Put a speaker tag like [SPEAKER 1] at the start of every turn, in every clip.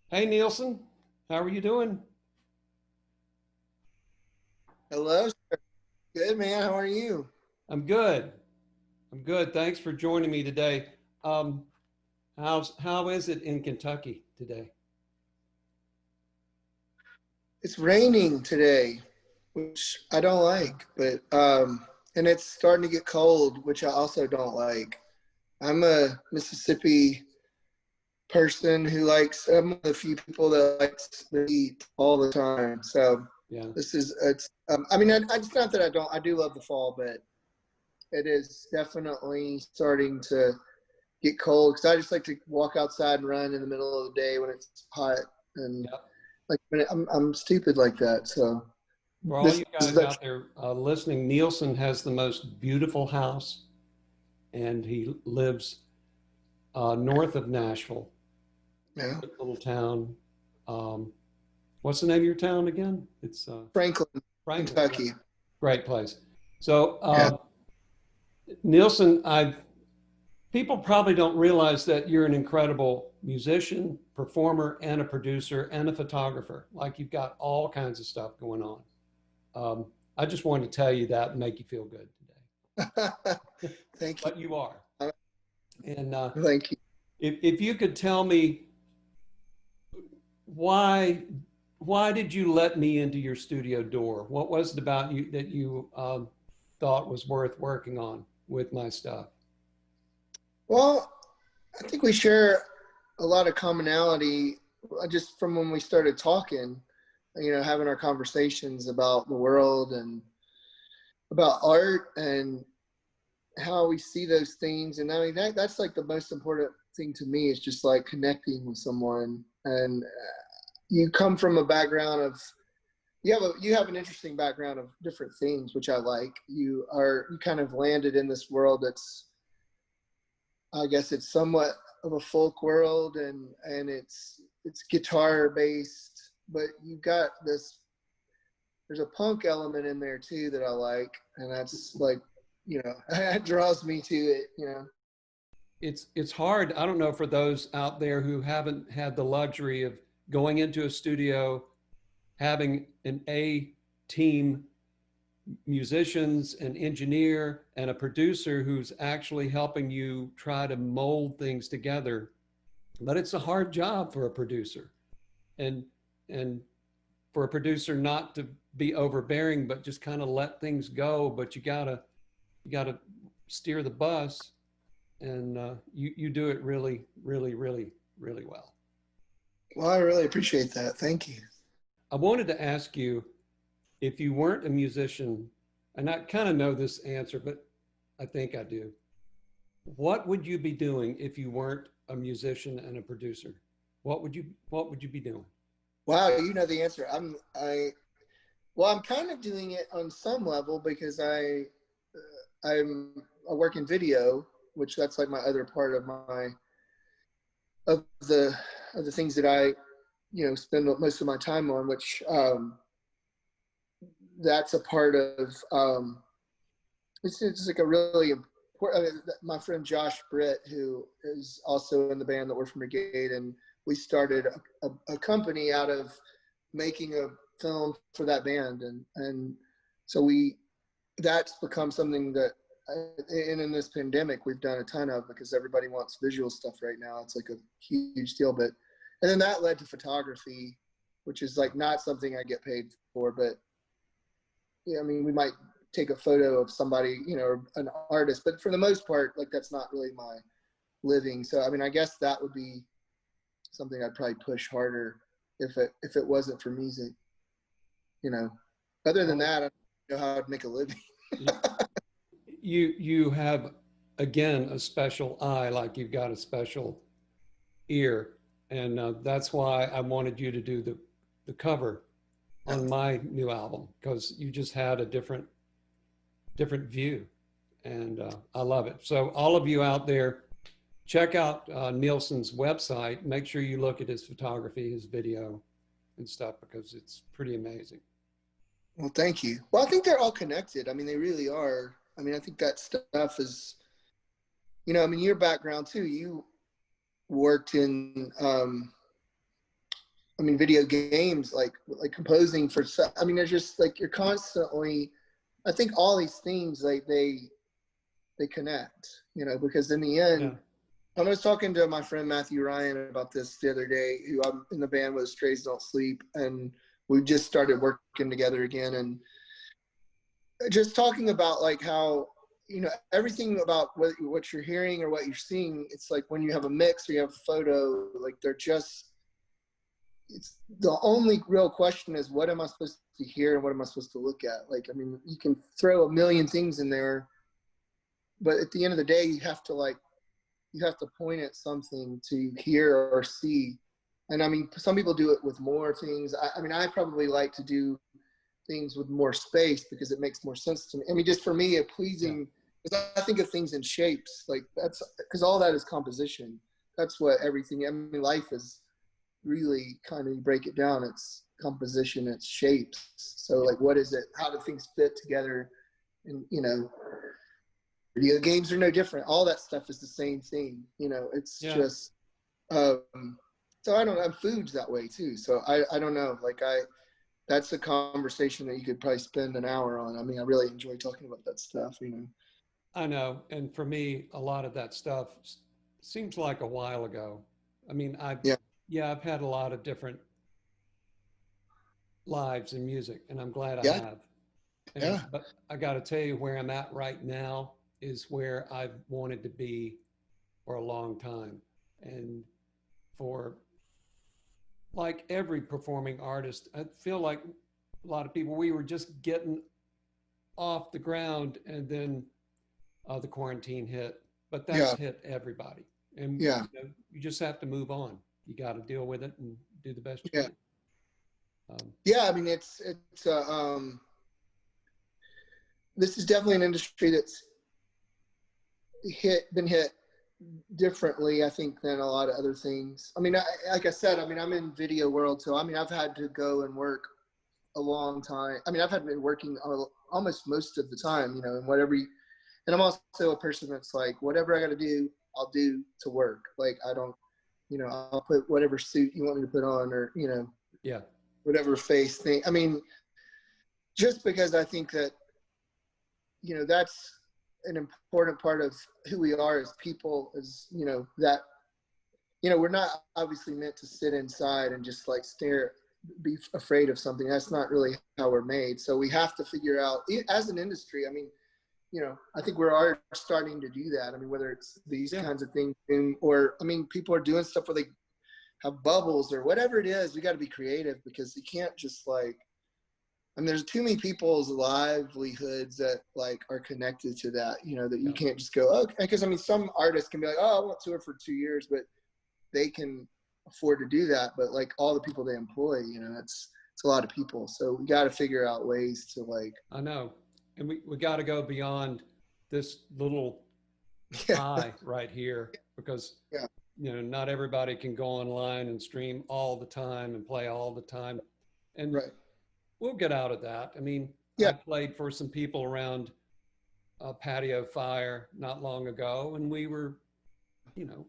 [SPEAKER 1] Hey Neilson, how are you doing?
[SPEAKER 2] Hello, sir. Good man. How are you?
[SPEAKER 1] I'm good. I'm good. Thanks for joining me today. Um, how is it in Kentucky today?
[SPEAKER 2] It's raining today, which I don't like, but and it's starting to get cold, which I also don't like. I'm a Mississippi person who likes. I'm one of the few people that likes the heat all the time. So
[SPEAKER 1] Yeah.
[SPEAKER 2] this is it's. I mean, it's not that I don't. I do love the fall, but it is definitely starting to get cold because I just like to walk outside and run in the middle of the day when it's hot and
[SPEAKER 1] Yep.
[SPEAKER 2] like I'm stupid like that. So
[SPEAKER 1] For all
[SPEAKER 2] this
[SPEAKER 1] you
[SPEAKER 2] is
[SPEAKER 1] guys
[SPEAKER 2] the
[SPEAKER 1] out there listening, Neilson has the most beautiful house, and he lives north of Nashville,
[SPEAKER 2] yeah,
[SPEAKER 1] little town. Um, what's the name of your town again? It's
[SPEAKER 2] Franklin,
[SPEAKER 1] Franklin. Yeah,
[SPEAKER 2] Kentucky.
[SPEAKER 1] great place. So
[SPEAKER 2] Yeah.
[SPEAKER 1] Neilson, I people probably don't realize that you're an incredible musician, performer, and a producer and a photographer. Like you've got all kinds of stuff going on. Um, I just wanted to tell you that and make you feel good today.
[SPEAKER 2] Thank you.
[SPEAKER 1] But you are. And
[SPEAKER 2] Thank you.
[SPEAKER 1] if you could tell me why why did you let me into your studio door? What was it about you that you thought was worth working on with my stuff?
[SPEAKER 2] Well, I think we share a lot of commonality just from when we started talking, having our conversations about the world and about art and how we see those things. And I mean, that's like the most important thing to me is just like connecting with someone. And you come from a background of you have an interesting background of different things, which I like. You kind of landed in this world that's, I guess it's somewhat of a folk world, and it's guitar based, but you've got this. There's a punk element in there too that I like, and that's like, that draws me to it.
[SPEAKER 1] It's hard. I don't know for those out there who haven't had the luxury of going into a studio, having an A team musicians, an engineer, and a producer who's actually helping you try to mold things together. But it's a hard job for a producer, and and for a producer not to be overbearing, but just kind of let things go. But you gotta steer the bus, and you do it really, really, really, really well.
[SPEAKER 2] Well, I really appreciate that. Thank you.
[SPEAKER 1] I wanted to ask you if you weren't a musician, and I kind of know this answer, but I think I do. What would you be doing if you weren't a musician and a producer? What would you be doing?
[SPEAKER 2] Wow, you know the answer. Well, I'm kind of doing it on some level because I work in video, which that's like my other part of my of the of the things that I spend most of my time on, which that's a part of. It's like a really important. I mean, my friend Josh Britt, who is also in the band that we're from Brigade, and we started a company out of making a film for that band, and so that's become something that and in this pandemic we've done a ton of because everybody wants visual stuff right now. It's like a huge deal. But and then that led to photography, which is like not something I get paid for, but yeah, I mean, we might take a photo of somebody, an artist, but for the most part, like that's not really my living. So I mean, I guess that would be something I'd probably push harder if it wasn't for music, you know. Other than
[SPEAKER 1] Well,
[SPEAKER 2] that, I don't know how I'd make a living.
[SPEAKER 1] you have again a special eye, like you've got a special ear, and that's why I wanted you to do the cover
[SPEAKER 2] Yeah.
[SPEAKER 1] on my new album because you just had a different view, and I love it. So all of you out there, check out Nielsen's website. Make sure you look at his photography, his video, and stuff because it's pretty amazing.
[SPEAKER 2] Well, thank you. Well, I think they're all connected. I mean, they really are. I mean, I think that stuff is, I mean, your background too. You worked in I mean, video games, like composing for, I mean, there's just like, you're constantly, I think all these things, like they connect, you know, because in the end,
[SPEAKER 1] Yeah.
[SPEAKER 2] I was talking to my friend Matthew Ryan about this the other day, who I'm in the band with Strays Don't Sleep, and we just started working together again, and just talking about like how, you know, everything about what you're hearing or what you're seeing, it's like when you have a mix or you have a photo, like they're just, it's the only real question is, what am I supposed to hear and what am I supposed to look at? Like, I mean, you can throw a million things in there, but at the end of the day, you have to point at something to hear or see. And I mean, some people do it with more things. I mean, I probably like to do things with more space because it makes more sense to me. I mean, just for me, a pleasing, because I think of things in shapes, like that's, because all that is composition. That's what everything, I mean, life is really kind of, you break it down, it's composition, it's shapes. So like, what is it? How do things fit together? And, you know, video games are no different. All that stuff is the same thing. You know, it's just, so I don't know, food's that way too. So I don't know, like that's a conversation that you could probably spend an hour on. I mean, I really enjoy talking about that stuff, you know.
[SPEAKER 1] I know. And for me, a lot of that stuff seems like a while ago. I mean, I've had a lot of different lives in music, and I'm glad I have. But I got to tell you, where I'm at right now is where I've wanted to be for a long time. And for like every performing artist, I feel like a lot of people, we were just getting off the ground, and then the quarantine hit. But that's hit everybody. And you know, you just have to move on. You got to deal with it and do the best you can.
[SPEAKER 2] I mean, it's this is definitely an industry that's been hit differently, I think, than a lot of other things. I mean, like I said, I mean, I'm in video world, so I mean, I've had to go and work a long time. I mean, I've had been working almost most of the time, you know, and whatever. And I'm also a person that's like, whatever I got to do, I'll do to work. Like, I don't, you know, I'll put whatever suit you want me to put on, or, you know, whatever face thing. I mean, just because I think that, you know, that's an important part of who we are as people, is, you know, that, you know, we're not obviously meant to sit inside and just like be afraid of something. That's not really how we're made. So we have to figure out, as an industry, I mean, you know, I think we're starting to do that. I mean, whether it's these kinds of things, or, I mean, people are doing stuff where they have bubbles or whatever it is. We got to be creative, because you can't just like, I mean, there's too many people's livelihoods that like are connected to that, you know, that you can't just go, okay. Because I mean, some artists can be like, oh, I won't tour for 2 years, but they can afford to do that. But like all the people they employ, you know, it's a lot of people. So we got to figure out ways to like.
[SPEAKER 1] I know. And we got to go beyond this little pie right here, because, you know, not everybody can go online and stream all the time and play all the time. And we'll get out of that. I mean, I played for some people around a patio fire not long ago, and we were, you know,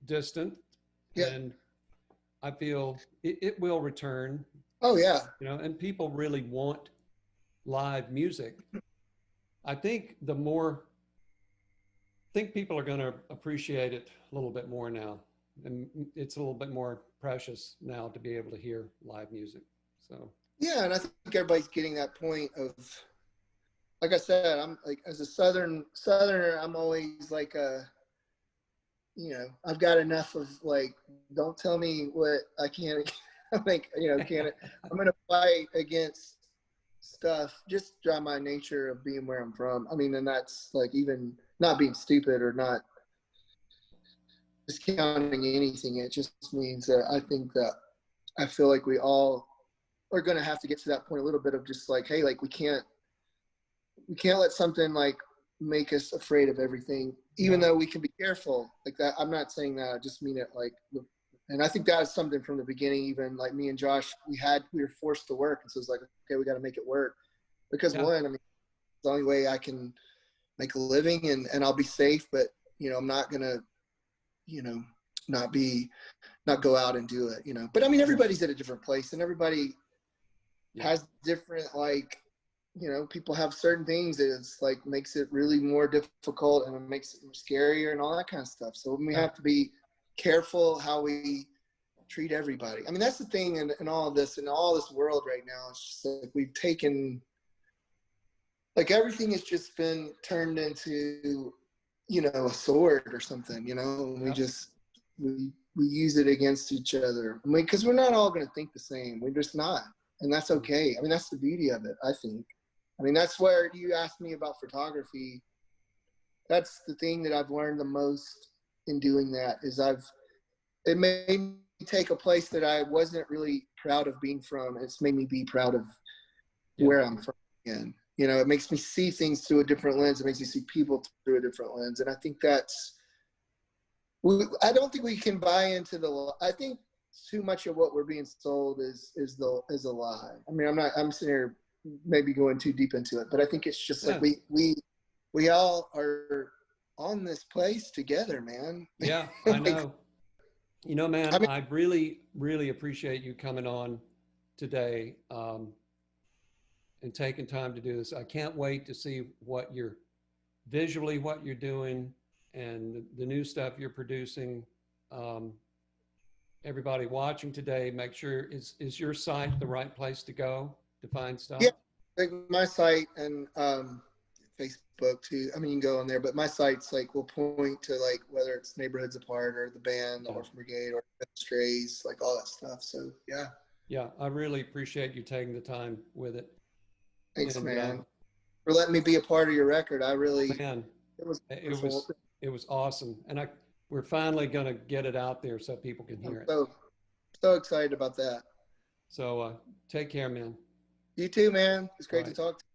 [SPEAKER 1] distant. And I feel it will return.
[SPEAKER 2] Oh, yeah.
[SPEAKER 1] You know, and people really want live music. I think people are going to appreciate it a little bit more now. And it's a little bit more precious now to be able to hear live music. So.
[SPEAKER 2] Yeah, and I think everybody's getting that point of, like I said, I'm like, as a Southerner, I'm always like you know, I've got enough of like, don't tell me what I can't, like, you know, I'm gonna fight against stuff just by my nature of being where I'm from. I mean, and that's like, even not being stupid or not discounting anything. It just means that I think that I feel like we all are going to have to get to that point a little bit of just like, hey, like we can't let something like make us afraid of everything, even though we can be careful like that. I'm not saying that, I just mean it like, and I think that is something from the beginning. Even like me and Josh, we were forced to work, and so it's like, okay, we got to make it work, because one, I mean, it's the only way I can make a living, and I'll be safe. But you know, I'm not gonna, you know, not be not go out and do it, you know. But I mean, everybody's at a different place, and everybody has different, like, you know, people have certain things that it's like makes it really more difficult, and it makes it more scarier and all that kind of stuff. So we have to be careful how we treat everybody. I mean, that's the thing in all of this, in all this world right now. It's just like we've taken, like, everything has just been turned into, you know, a sword or something, you know. We just, we use it against each other. I mean, because we're not all going to think the same. We're just not. And that's okay. I mean, that's the beauty of it, I think. I mean, that's where you asked me about photography. That's the thing that I've learned the most in doing that is it made me take a place that I wasn't really proud of being from. It's made me be proud of where I'm from again. You know, it makes me see things through a different lens. It makes me see people through a different lens. And I think I don't think we can buy into I think too much of what we're being sold is a lie. I mean, I'm sitting here maybe going too deep into it, but I think it's just like we all are on this place together, man.
[SPEAKER 1] Yeah, I know. You know, man,
[SPEAKER 2] I mean,
[SPEAKER 1] I really, really appreciate you coming on today and taking time to do this. I can't wait to see what you're doing and the new stuff you're producing. Everybody watching today, make sure, is your site the right place to go to find stuff?
[SPEAKER 2] Yeah, like my site and Facebook too. I mean, you can go on there, but my site's like will point to like whether it's Neighborhoods Apart or the band, the Orphan Brigade, or Strays, like all that stuff. So yeah,
[SPEAKER 1] I really appreciate you taking the time with it.
[SPEAKER 2] Thanks, man, for letting me be a part of your record. I really,
[SPEAKER 1] man, it was awesome, and we're finally gonna get it out there so people can hear it.
[SPEAKER 2] So excited about that.
[SPEAKER 1] So take care, man.
[SPEAKER 2] You too, man. It's great to talk to you.